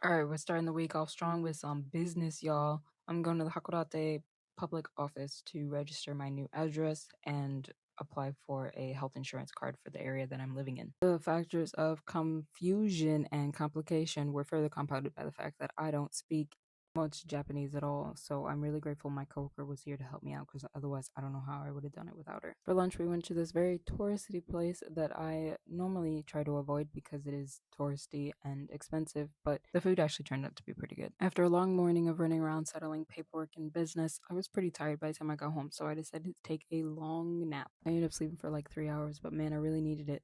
All right, we're starting the week off strong with some business, y'all. I'm going to the Hakodate public office to register my new address and apply for a health insurance card for the area that I'm living in. The factors of confusion and complication were further compounded by the fact that I don't speak much Japanese at all, so I'm really grateful my coworker was here to help me out because otherwise I don't know how I would have done it without her. For lunch, we went to this very touristy place that I normally try to avoid because it is touristy and expensive, but the food actually turned out to be pretty good. After a long morning of running around settling paperwork and business, I was pretty tired by the time I got home, so I decided to take a long nap. I ended up sleeping for like 3 hours, but man, I really needed it.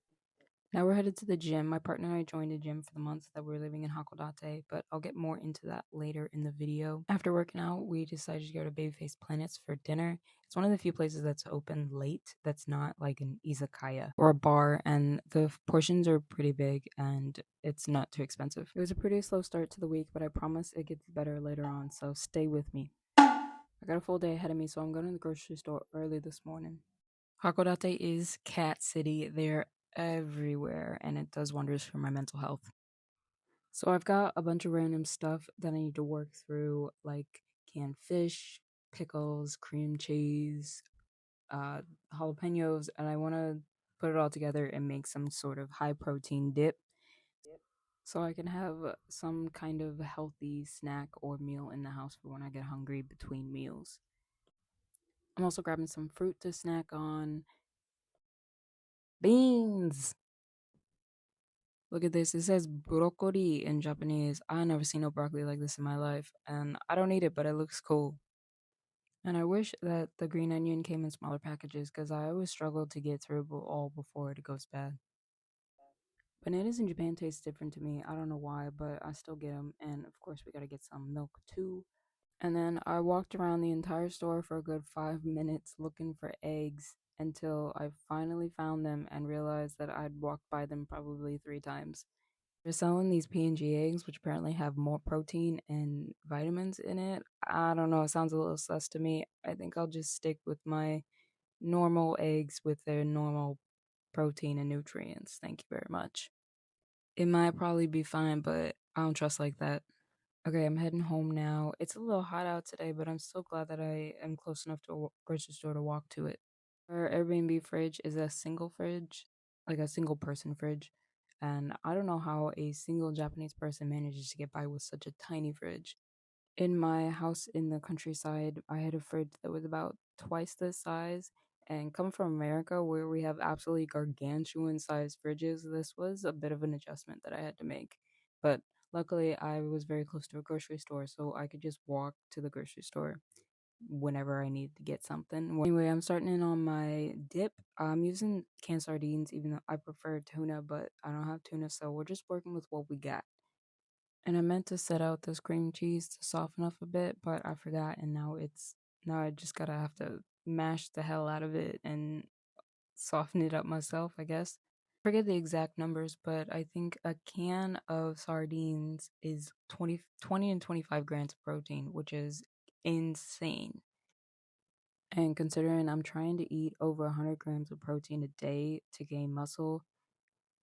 Now we're headed to the gym. My partner and I joined a gym for the month that we're living in Hakodate, but I'll get more into that later in the video. After working out, we decided to go to Babyface Planets for dinner. It's one of the few places that's open late that's not like an izakaya or a bar, and the portions are pretty big and it's not too expensive. It was a pretty slow start to the week, but I promise it gets better later on, so stay with me. I got a full day ahead of me, so I'm going to the grocery store early this morning. Hakodate is cat city. They're everywhere and it does wonders for my mental health. So I've got a bunch of random stuff that I need to work through, like canned fish, pickles, cream cheese, jalapenos, and I want to put it all together and make some sort of high protein dip so I can have some kind of healthy snack or meal in the house for when I get hungry between meals. I'm also grabbing some fruit to snack on. Beans! Look at this. It says broccoli in Japanese. I never seen no broccoli like this in my life, and I don't eat it, but it looks cool. And I wish that the green onion came in smaller packages because I always struggle to get through all before it goes bad. Bananas in Japan taste different to me. I don't know why, but I still get them. And of course, we gotta get some milk too. And then I walked around the entire store for a good 5 minutes looking for eggs until I finally found them and realized that I'd walked by them probably 3 times. They're selling these P&G eggs, which apparently have more protein and vitamins in it. I don't know. It sounds a little sus to me. I think I'll just stick with my normal eggs with their normal protein and nutrients. Thank you very much. It might probably be fine, but I don't trust like that. Okay, I'm heading home now. It's a little hot out today, but I'm so glad that I am close enough to a grocery store to walk to it. Our Airbnb fridge is a single fridge, like a single person fridge. And I don't know how a single Japanese person manages to get by with such a tiny fridge. In my house in the countryside, I had a fridge that was about twice this size. And coming from America, where we have absolutely gargantuan sized fridges, this was a bit of an adjustment that I had to make. But luckily, I was very close to a grocery store, so I could just walk to the grocery store whenever I need to get something. Anyway, I'm starting in on my dip. I'm using canned sardines, even though I prefer tuna, but I don't have tuna, so we're just working with what we got. And I meant to set out this cream cheese to soften up a bit, but I forgot, and now I just gotta have to mash the hell out of it and soften it up myself, I guess. Forget the exact numbers, but I think a can of sardines is 20 and 25 grams of protein, which is insane. And considering I'm trying to eat over 100 grams of protein a day to gain muscle,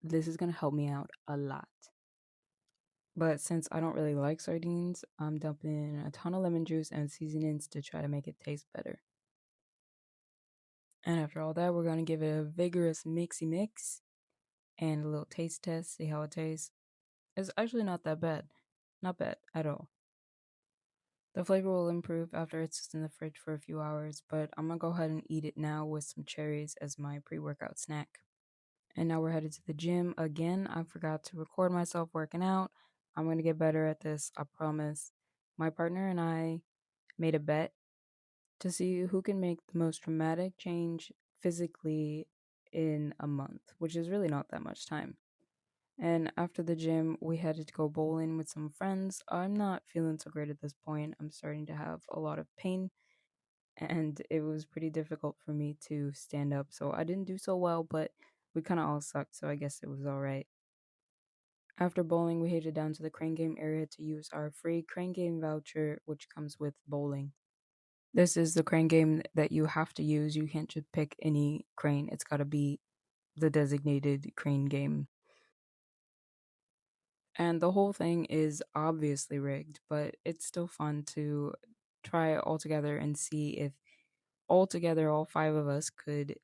this is going to help me out a lot. But since I don't really like sardines, I'm dumping in a ton of lemon juice and seasonings to try to make it taste better. And after all that, we're going to give it a vigorous mixy mix and a little taste test, see how it tastes. It's actually not that bad. Not bad at all. The flavor will improve after it's in the fridge for a few hours, but I'm gonna go ahead and eat it now with some cherries as my pre workout snack. And now we're headed to the gym again. I forgot to record myself working out. I'm going to get better at this, I promise. My partner and I made a bet to see who can make the most dramatic change physically in a month, which is really not that much time. And after the gym, we headed to go bowling with some friends. I'm not feeling so great at this point. I'm starting to have a lot of pain, and it was pretty difficult for me to stand up. So I didn't do so well, but we kind of all sucked, so I guess it was all right. After bowling, we headed down to the crane game area to use our free crane game voucher, which comes with bowling. This is the crane game that you have to use. You can't just pick any crane, it's got to be the designated crane game. And the whole thing is obviously rigged, but it's still fun to try it all together and see if all together all five of us could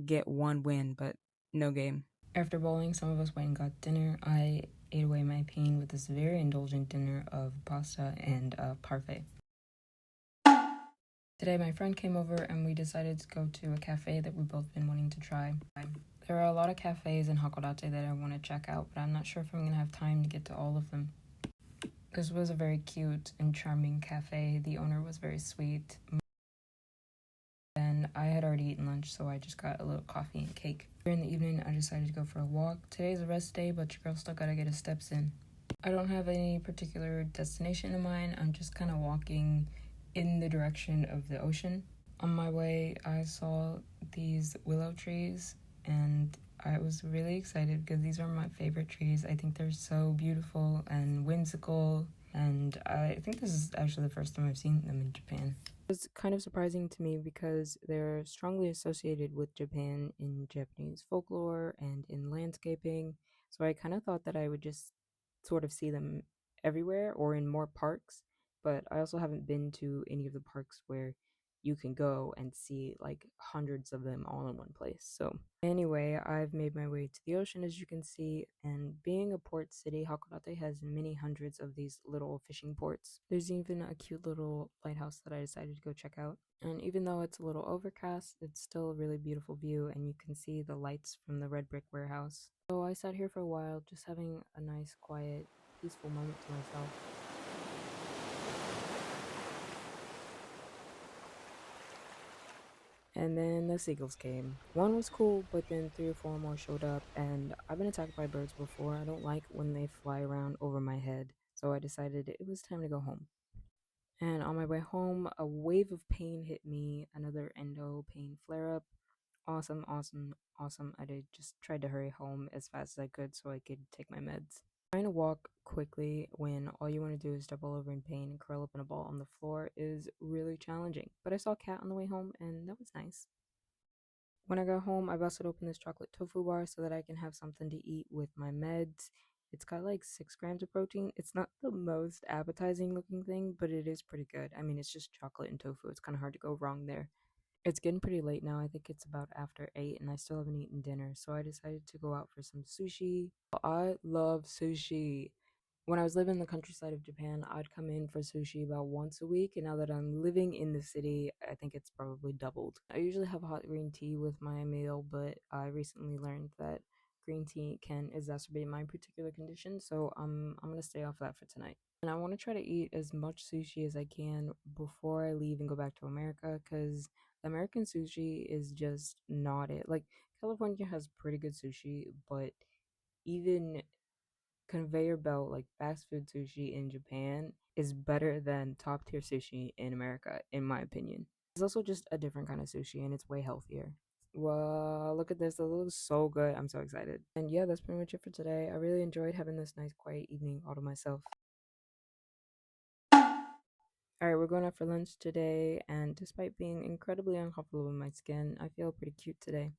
get one win, but no game. After bowling, some of us went and got dinner. I ate away my pain with this very indulgent dinner of pasta and parfait. Today, my friend came over and we decided to go to a cafe that we've both been wanting to try. There are a lot of cafes in Hakodate that I want to check out, but I'm not sure if I'm going to have time to get to all of them. This was a very cute and charming cafe. The owner was very sweet. And I had already eaten lunch, so I just got a little coffee and cake. During the evening, I decided to go for a walk. Today's a rest day, but your girl still gotta get her steps in. I don't have any particular destination in mind. I'm just kind of walking in the direction of the ocean. On my way, I saw these willow trees, and I was really excited because these are my favorite trees. I think they're so beautiful and whimsical, and I think this is actually the first time I've seen them in Japan. It was kind of surprising to me because they're strongly associated with Japan in Japanese folklore and in landscaping. So I kind of thought that I would just sort of see them everywhere or in more parks. But I also haven't been to any of the parks where you can go and see like hundreds of them all in one place. So, anyway, I've made my way to the ocean as you can see, and being a port city, Hakodate has many hundreds of these little fishing ports. There's even a cute little lighthouse that I decided to go check out. And even though it's a little overcast, it's still a really beautiful view, and you can see the lights from the red brick warehouse. So, I sat here for a while, just having a nice, quiet, peaceful moment to myself. And then the seagulls came. One was cool, but then three or four more showed up, and I've been attacked by birds before. I don't like when they fly around over my head, so I decided it was time to go home. And on my way home, a wave of pain hit me, another endo pain flare up. Awesome, awesome, awesome. I did just tried to hurry home as fast as I could so I could take my meds. Trying to walk quickly when all you want to do is double over in pain and curl up in a ball on the floor is really challenging. But I saw a cat on the way home, and that was nice. When I got home, I busted open this chocolate tofu bar so that I can have something to eat with my meds. It's got like 6 grams of protein. It's not the most appetizing looking thing, but it is pretty good. I mean, it's just chocolate and tofu. It's kind of hard to go wrong there. It's getting pretty late now. I think it's about after 8, and I still haven't eaten dinner, so I decided to go out for some sushi. I love sushi. When I was living in the countryside of Japan, I'd come in for sushi about once a week, and now that I'm living in the city, I think it's probably doubled. I usually have hot green tea with my meal, but I recently learned that green tea can exacerbate my particular condition, so I'm gonna stay off that for tonight. And I want to try to eat as much sushi as I can before I leave and go back to America, because American sushi is just not it. Like, California has pretty good sushi, but even conveyor belt like fast food sushi in Japan is better than top tier sushi in America, in my opinion. It's also just a different kind of sushi and it's way healthier. Well, look at this. It looks so good. I'm so excited. And yeah, that's pretty much it for today. I really enjoyed having this nice quiet evening all to myself. Alright, we're going out for lunch today, and despite being incredibly uncomfortable with my skin, I feel pretty cute today.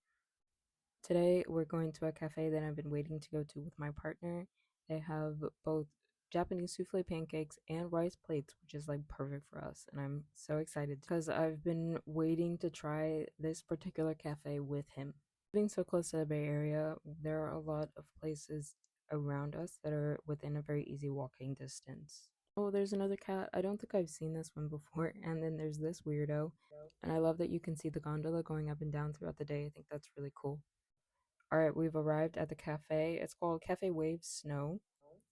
Today, we're going to a cafe that I've been waiting to go to with my partner. They have both Japanese souffle pancakes and rice plates, which is like perfect for us. And I'm so excited because I've been waiting to try this particular cafe with him. Being so close to the Bay Area, there are a lot of places around us that are within a very easy walking distance. Oh, there's another cat. I don't think I've seen this one before. And then there's this weirdo. And I love that you can see the gondola going up and down throughout the day. I think that's really cool. All right, we've arrived at the cafe. It's called Cafe Waves Snow.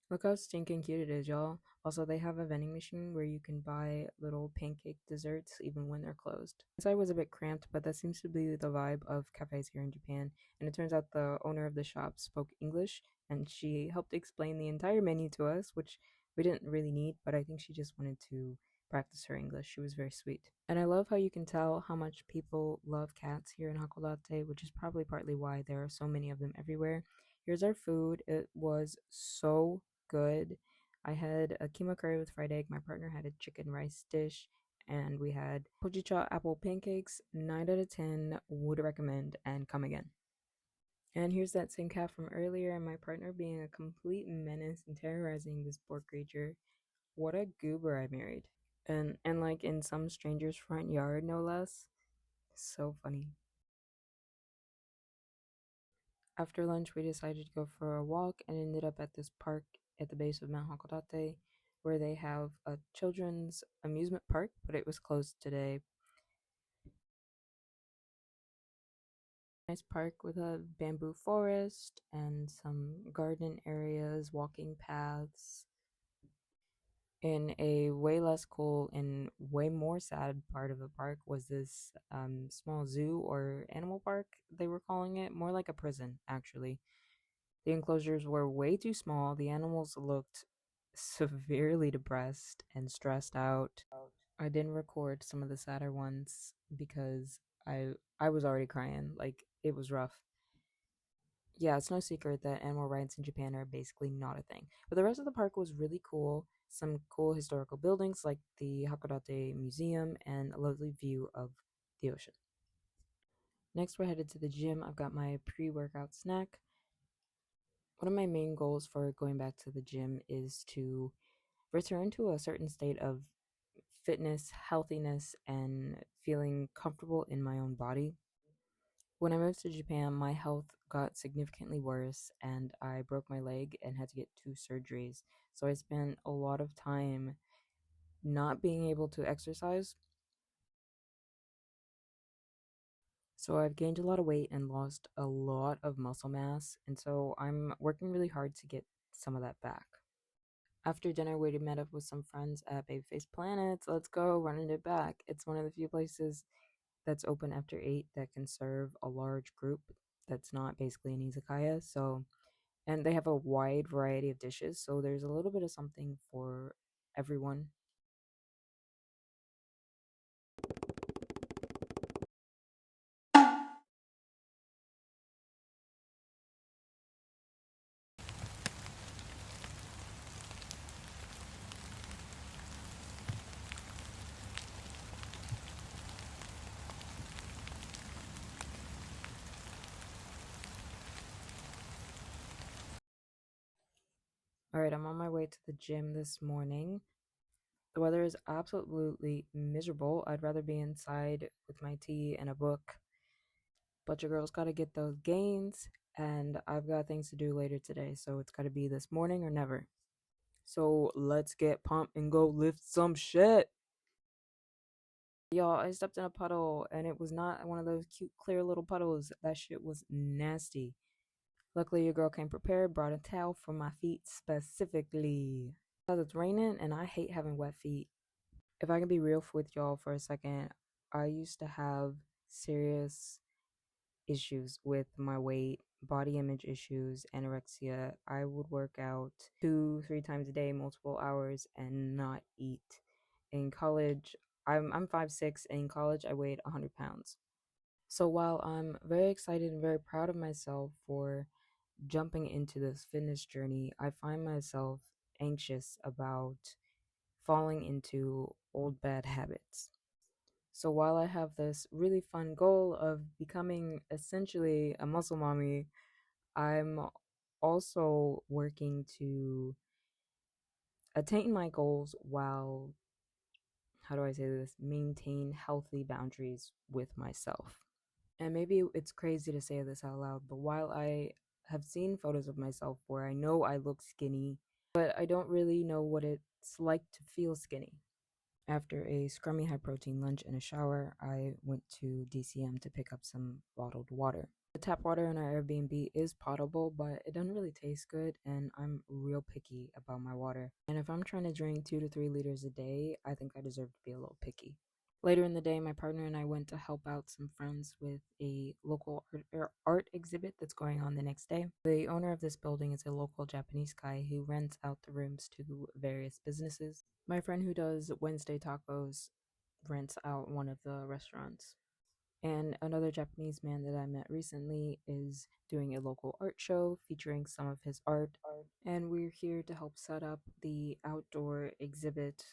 Look how stinking cute it is, y'all. Also, they have a vending machine where you can buy little pancake desserts even when they're closed. Inside was a bit cramped, but that seems to be the vibe of cafes here in Japan. And it turns out the owner of the shop spoke English, and she helped explain the entire menu to us, which we didn't really need, but I think she just wanted to practice her English. She was very sweet. And I love how you can tell how much people love cats here in Hakodate, which is probably partly why there are so many of them everywhere. Here's our food. It was so good. I had a keema curry with fried egg. My partner had a chicken rice dish, and we had hojicha apple pancakes. 9 out of 10 would recommend and come again. And here's that same cat from earlier, and my partner being a complete menace and terrorizing this poor creature. What a goober I married. And like in some stranger's front yard, no less. So funny. After lunch, we decided to go for a walk and ended up at this park at the base of Mount Hakodate, where they have a children's amusement park, but it was closed today. Nice park with a bamboo forest and some garden areas, walking paths. In a way less cool and way more sad part of the park was this small zoo or animal park, they were calling it. More like a prison, actually. The enclosures were way too small. The animals looked severely depressed and stressed out. I didn't record some of the sadder ones because I was already crying. Like, it was rough. Yeah, it's no secret that animal rights in Japan are basically not a thing. But the rest of the park was really cool. Some cool historical buildings like the Hakodate Museum and a lovely view of the ocean. Next, we're headed to the gym. I've got my pre workout snack. One of my main goals for going back to the gym is to return to a certain state of fitness, healthiness, and feeling comfortable in my own body. When I moved to Japan, my health got significantly worse and I broke my leg and had to get two surgeries. So I spent a lot of time not being able to exercise. So I've gained a lot of weight and lost a lot of muscle mass. And so I'm working really hard to get some of that back. After dinner, we met up with some friends at Babyface Planets. Let's go, running it back. It's one of the few places that's open after 8 that can serve a large group that's not basically an izakaya. So, and they have a wide variety of dishes, so there's a little bit of something for everyone. All right, I'm on my way to the gym this morning. The weather is absolutely miserable. I'd rather be inside with my tea and a book. But your girl's got to get those gains, and I've got things to do later today, so it's got to be this morning or never. So let's get pumped and go lift some shit. Y'all, I stepped in a puddle and it was not one of those cute, clear little puddles. That shit was nasty. Luckily, your girl came prepared, brought a towel for my feet specifically. Because it's raining and I hate having wet feet. If I can be real with y'all for a second, I used to have serious issues with my weight, body image issues, anorexia. I would work out 2, 3 times a day, multiple hours, and not eat. In college, I'm 5'6", and in college I weighed 100 pounds. So while I'm very excited and very proud of myself for jumping into this fitness journey, I find myself anxious about falling into old bad habits. So while I have this really fun goal of becoming essentially a muscle mommy, I'm also working to attain my goals while, how do I say this, maintain healthy boundaries with myself. And maybe it's crazy to say this out loud, but while I have seen photos of myself where I know I look skinny, but I don't really know what it's like to feel skinny. After a scrummy high protein lunch and a shower, I went to DCM to pick up some bottled water. The tap water in our Airbnb is potable, but it doesn't really taste good, and I'm real picky about my water. And if I'm trying to drink 2 to 3 liters a day, I think I deserve to be a little picky. Later in the day, my partner and I went to help out some friends with a local art exhibit that's going on the next day. The owner of this building is a local Japanese guy who rents out the rooms to various businesses. My friend who does Wednesday tacos rents out one of the restaurants. And another Japanese man that I met recently is doing a local art show featuring some of his art. And we're here to help set up the outdoor exhibit,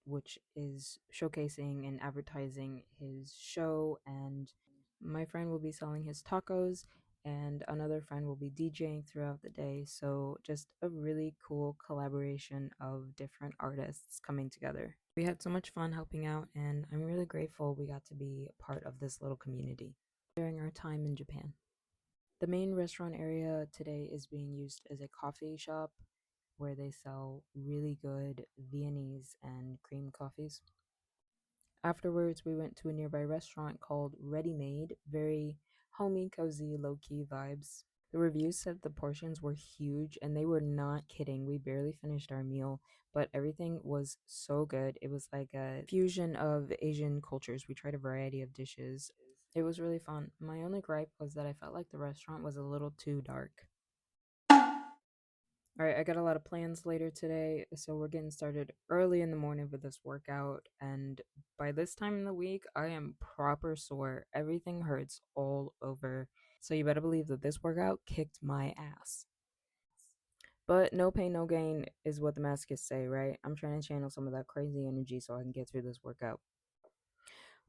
which is showcasing and advertising his show. And my friend will be selling his tacos, and another friend will be DJing throughout the day. So, just a really cool collaboration of different artists coming together. We had so much fun helping out, and I'm really grateful we got to be a part of this little community during our time in Japan. The main restaurant area today is being used as a coffee shop where they sell really good Viennese and cream coffees. Afterwards, we went to a nearby restaurant called Ready Made, very homey, cozy, low key vibes. The reviews said the portions were huge, and they were not kidding. We barely finished our meal, but everything was so good. It was like a fusion of Asian cultures. We tried a variety of dishes. It was really fun. My only gripe was that I felt like the restaurant was a little too dark. All right, I got a lot of plans later today, so we're getting started early in the morning with this workout. And by this time in the week, I am proper sore. Everything hurts all over. So you better believe that this workout kicked my ass. But no pain, no gain is what the masochists say, right? I'm trying to channel some of that crazy energy so I can get through this workout.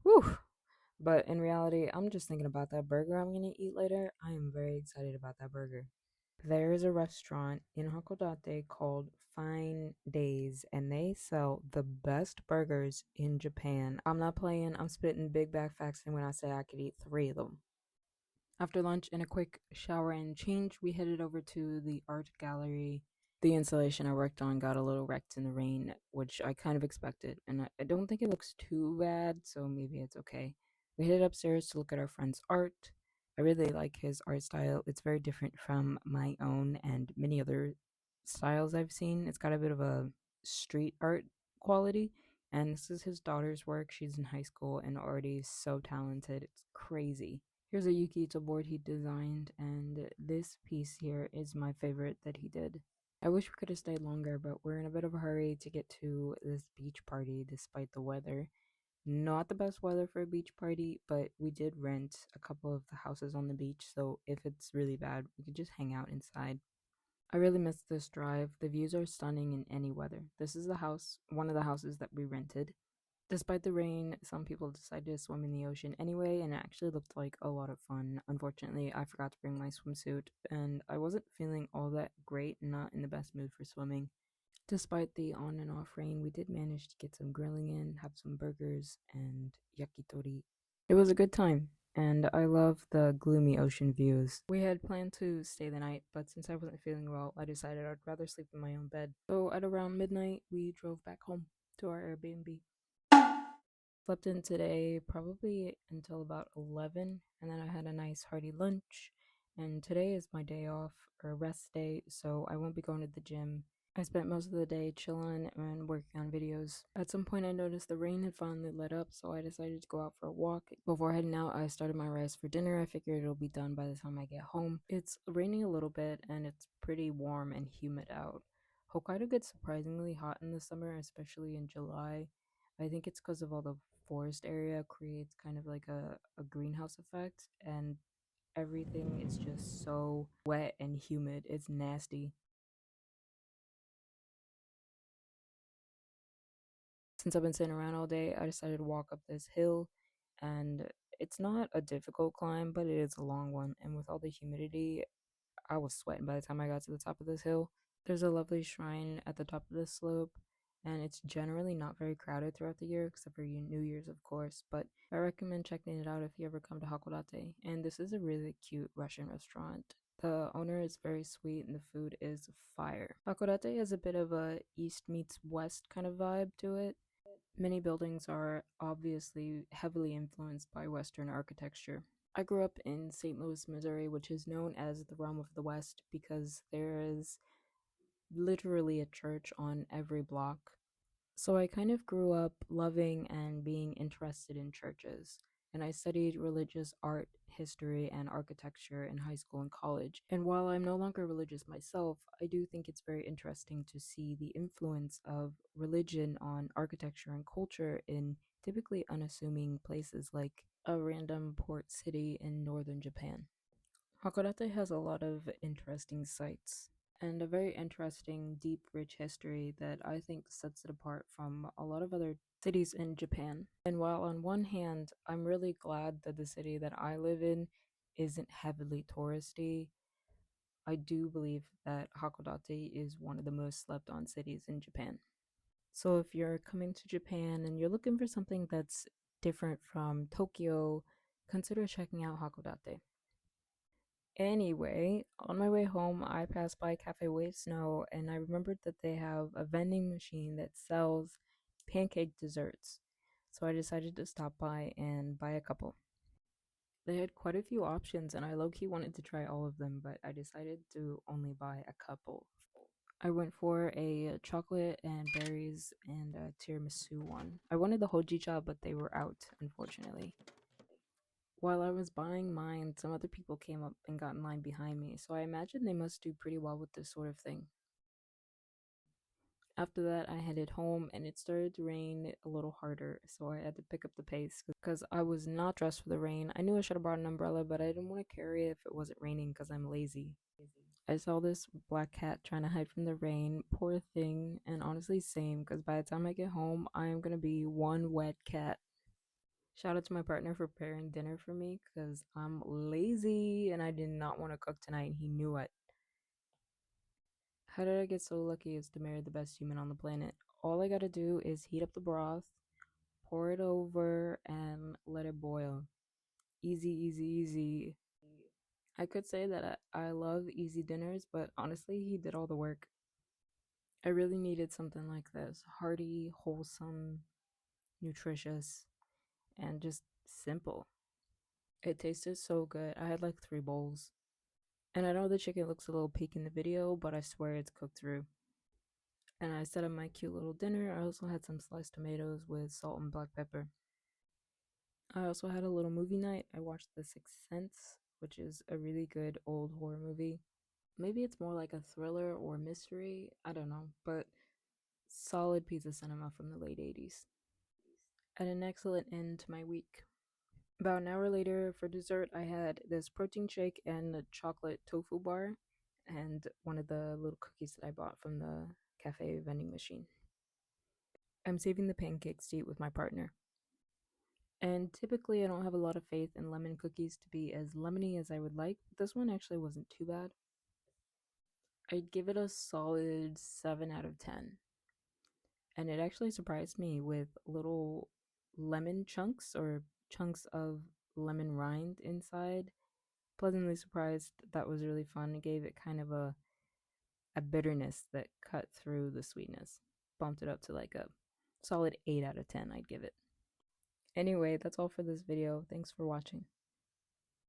Whew. But in reality, I'm just thinking about that burger I'm going to eat later. I am very excited about that burger. There is a restaurant in Hakodate called Fine Days, and they sell the best burgers in Japan. I'm not playing, I'm spitting big back facts when I say I could eat 3 of them. After lunch and a quick shower and change, we headed over to the art gallery. The installation I worked on got a little wrecked in the rain, which I kind of expected, and I don't think it looks too bad, so maybe it's okay. We headed upstairs to look at our friend's art. I really like his art style. It's very different from my own and many other styles I've seen. It's got a bit of a street art quality, and this is his daughter's work. She's in high school and already so talented. It's crazy. Here's a Yukito board he designed, and this piece here is my favorite that he did. I wish we could have stayed longer, but we're in a bit of a hurry to get to this beach party despite the weather. Not the best weather for a beach party, but we did rent a couple of the houses on the beach, so if it's really bad, we could just hang out inside. I really missed this drive. The views are stunning in any weather. This is the house, one of the houses that we rented. Despite the rain, some people decided to swim in the ocean anyway, and it actually looked like a lot of fun. Unfortunately, I forgot to bring my swimsuit, and I wasn't feeling all that great, not in the best mood for swimming. Despite the on and off rain, we did manage to get some grilling in, have some burgers, and yakitori. It was a good time, and I love the gloomy ocean views. We had planned to stay the night, but since I wasn't feeling well, I decided I'd rather sleep in my own bed. So at around midnight, we drove back home to our Airbnb. Slept in today probably until about 11, and then I had a nice hearty lunch. And today is my day off, or rest day, so I won't be going to the gym. I spent most of the day chilling and working on videos. At some point, I noticed the rain had finally let up, so I decided to go out for a walk. Before heading out, I started my rice for dinner. I figured it'll be done by the time I get home. It's raining a little bit, and it's pretty warm and humid out. Hokkaido gets surprisingly hot in the summer, especially in July. I think it's because of all the forest area creates kind of like a greenhouse effect, and everything is just so wet and humid. It's nasty. Since I've been sitting around all day, I decided to walk up this hill, and it's not a difficult climb, but it is a long one. And with all the humidity, I was sweating by the time I got to the top of this hill. There's a lovely shrine at the top of this slope, and it's generally not very crowded throughout the year, except for New Year's, of course. But I recommend checking it out if you ever come to Hakodate. And this is a really cute Russian restaurant. The owner is very sweet, and the food is fire. Hakodate has a bit of a east meets west kind of vibe to it. Many buildings are obviously heavily influenced by Western architecture. I grew up in St. Louis, Missouri, which is known as the Realm of the West because there is literally a church on every block. So I kind of grew up loving and being interested in churches. And I studied religious art, history, and architecture in high school and college. And while I'm no longer religious myself, I do think it's very interesting to see the influence of religion on architecture and culture in typically unassuming places like a random port city in northern Japan. Hakodate has a lot of interesting sites and a very interesting, deep, rich history that I think sets it apart from a lot of other cities in Japan. And while on one hand, I'm really glad that the city that I live in isn't heavily touristy, I do believe that Hakodate is one of the most slept on cities in Japan. So if you're coming to Japan and you're looking for something that's different from Tokyo, consider checking out Hakodate. Anyway, on my way home, I passed by Cafe Wave Snow and I remembered that they have a vending machine that sells pancake desserts. So I decided to stop by and buy a couple. They had quite a few options and I low key wanted to try all of them, but I decided to only buy a couple. I went for a chocolate and berries and a tiramisu one. I wanted the hojicha, but they were out, unfortunately. While I was buying mine, some other people came up and got in line behind me, so I imagine they must do pretty well with this sort of thing. After that, I headed home and it started to rain a little harder, so I had to pick up the pace because I was not dressed for the rain. I knew I should have brought an umbrella, but I didn't want to carry it if it wasn't raining because I'm lazy. I saw this black cat trying to hide from the rain. Poor thing, and honestly, same because by the time I get home, I am gonna be one wet cat. Shout out to my partner for preparing dinner for me because I'm lazy and I did not want to cook tonight, and he knew it. How did I get so lucky as to marry the best human on the planet? All I gotta do is heat up the broth, pour it over, and let it boil. Easy, easy, easy. I could say that I love easy dinners, but honestly, he did all the work. I really needed something like this: hearty, wholesome, nutritious, and just simple. It tasted so good. I had like 3 bowls. And I know the chicken looks a little pink in the video, but I swear it's cooked through. And I set up my cute little dinner. I also had some sliced tomatoes with salt and black pepper. I also had a little movie night. I watched The Sixth Sense, which is a really good old horror movie. Maybe it's more like a thriller or mystery. I don't know, but solid piece of cinema from the late 80s. And an excellent end to my week. About an hour later, for dessert, I had this protein shake and a chocolate tofu bar, and one of the little cookies that I bought from the cafe vending machine. I'm saving the pancakes to eat with my partner. And typically, I don't have a lot of faith in lemon cookies to be as lemony as I would like, but this one actually wasn't too bad. I'd give it a solid 7 out of 10. And it actually surprised me with little lemon chunks or chunks of lemon rind inside. Pleasantly surprised. That was really fun. It gave it kind of a bitterness that cut through the sweetness. Bumped it up to like a solid 8 out of 10, I'd give it. Anyway, that's all for this video. Thanks for watching.